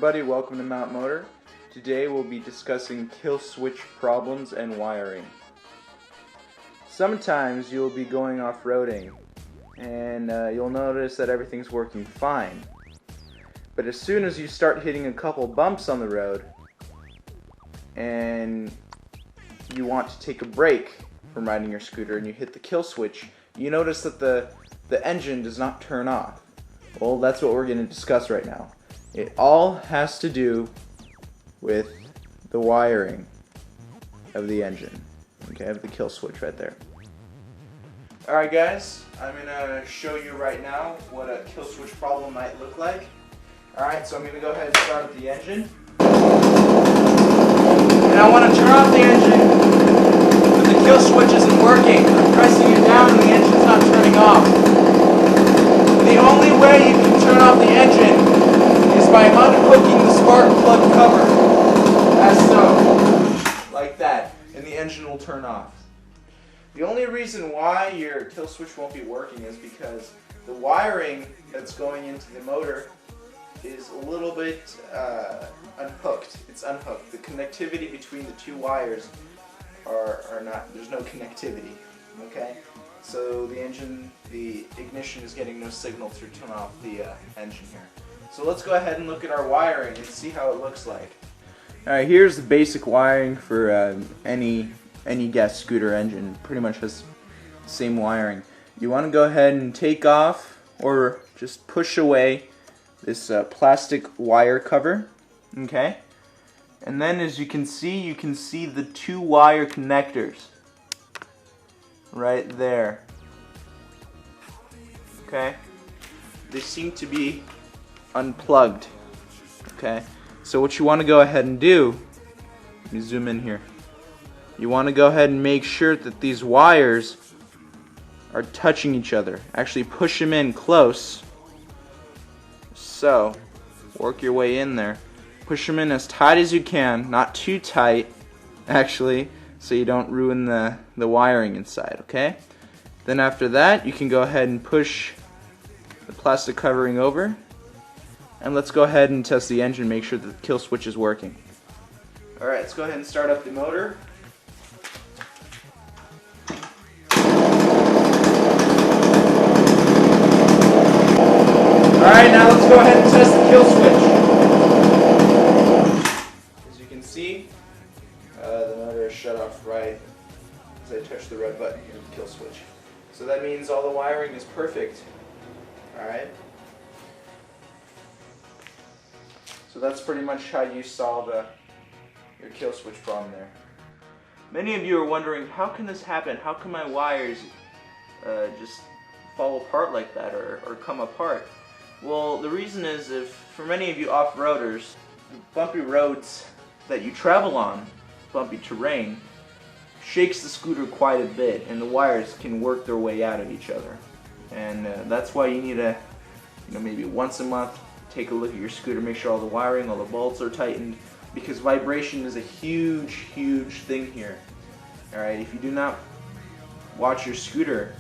everybody, welcome to Mount Motor. Today we'll be discussing kill switch problems and wiring. Sometimes you'll be going off-roading and you'll notice that everything's working fine. But as soon as you start hitting a couple bumps on the road and you want to take a break from riding your scooter and you hit the kill switch, you notice that the engine does not turn off. Well, that's what we're going to discuss right now. It all has to do with the wiring of the engine. Okay, I have the kill switch right there. Alright guys, I'm going to show you right now what a kill switch problem might look like. Alright, so I'm going to go ahead and start up the engine. And I want to turn off the engine, but the kill switch isn't working. I'm pressing it down and the engine's not turning off. The only way you can turn off the engine is by unhooking the spark plug cover, as so, like that, and the engine will turn off. The only reason why your kill switch won't be working is because the wiring that's going into the motor is a little bit unhooked. It's unhooked. The connectivity between the two wires are not, there's no connectivity, okay? So the ignition is getting no signal to turn off the engine here. So let's go ahead and look at our wiring and see how it looks like. Alright, here's the basic wiring for any gas scooter engine. Pretty much has the same wiring. You want to go ahead and take off or just push away this plastic wire cover, okay? And then as you can see the two wire connectors right there. Okay? They seem to be unplugged. Okay? So what you want to go ahead and do, let me zoom in here. You want to go ahead and make sure that these wires are touching each other. Actually push them in close. So, work your way in there. Push them in as tight as you can, not too tight actually, so you don't ruin the wiring inside, okay? Then after that, you can go ahead and push the plastic covering over, and let's go ahead and test the engine, make sure that the kill switch is working. Alright, let's go ahead and start up the motor. Alright, now let's go ahead and test the kill switch. As you can see, the motor is shut off right as I touch the red button here, the kill switch. So that means all the wiring is perfect. Alright? So that's pretty much how you solve your kill switch problem there. Many of you are wondering, how can this happen? How can my wires just fall apart like that or come apart? Well, the reason is, if for many of you off-roaders, the bumpy roads that you travel on, bumpy terrain, shakes the scooter quite a bit, and the wires can work their way out of each other. And that's why you need to, maybe once a month, take a look at your scooter, make sure all the wiring, all the bolts are tightened, because vibration is a huge, huge thing here. Alright, if you do not watch your scooter,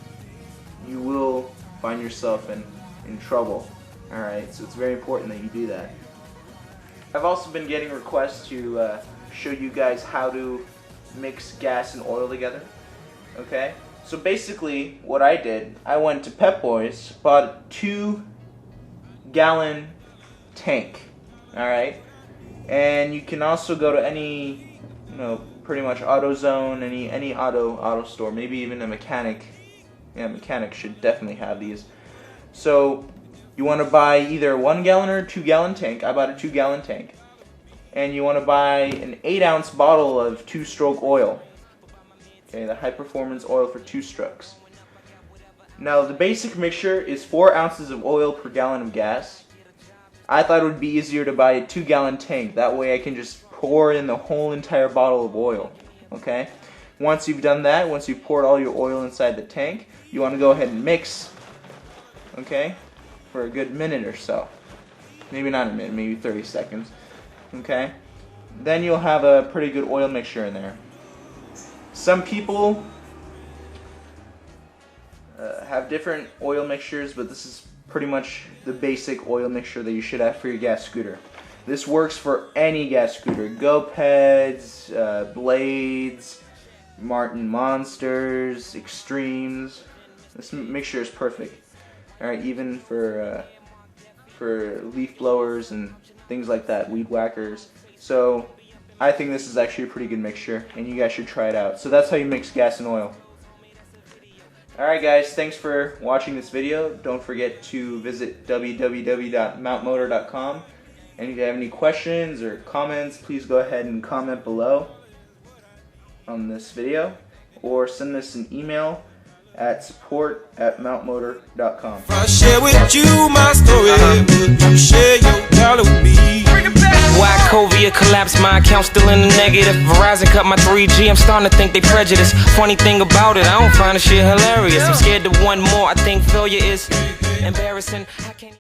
you will find yourself in trouble. Alright, so it's very important that you do that. I've also been getting requests to show you guys how to mix gas and oil together. Okay? So basically, what I did, I went to Pep Boys, bought a 2-gallon tank. Alright? And you can also go to any, pretty much AutoZone, any auto store, maybe even a mechanic. Yeah, mechanic should definitely have these. So you want to buy either a 1-gallon or a 2-gallon tank. I bought a 2-gallon tank. And you want to buy an 8-ounce bottle of 2-stroke oil. Okay, the high performance oil for 2 strokes. Now the basic mixture is 4 ounces of oil per gallon of gas. I thought it would be easier to buy a 2-gallon tank. That way I can just pour in the whole entire bottle of oil. Okay? Once you've done that, once you've poured all your oil inside the tank, you want to go ahead and mix. Okay? For a good minute or so. Maybe not a minute, maybe 30 seconds. Okay? Then you'll have a pretty good oil mixture in there. Some people have different oil mixtures, but this is pretty much the basic oil mixture that you should have for your gas scooter. This works for any gas scooter. Go-Peds, Blades, Martin Monsters, Extremes. This mixture is perfect. Alright, even for leaf blowers and things like that, weed whackers. So I think this is actually a pretty good mixture, and you guys should try it out. So that's how you mix gas and oil. Alright guys, thanks for watching this video. Don't forget to visit www.mountmotor.com. And if you have any questions or comments, please go ahead and comment below on this video, or send us an email at support@mountmotor.com. I share with you my story, but you share your dollar with me. Why Covia collapsed, my account still in the negative. Verizon cut my 3G, I'm starting to think they prejudiced. Funny thing about it, I don't find the shit hilarious. I'm scared to one more, I think failure is embarrassing. I can't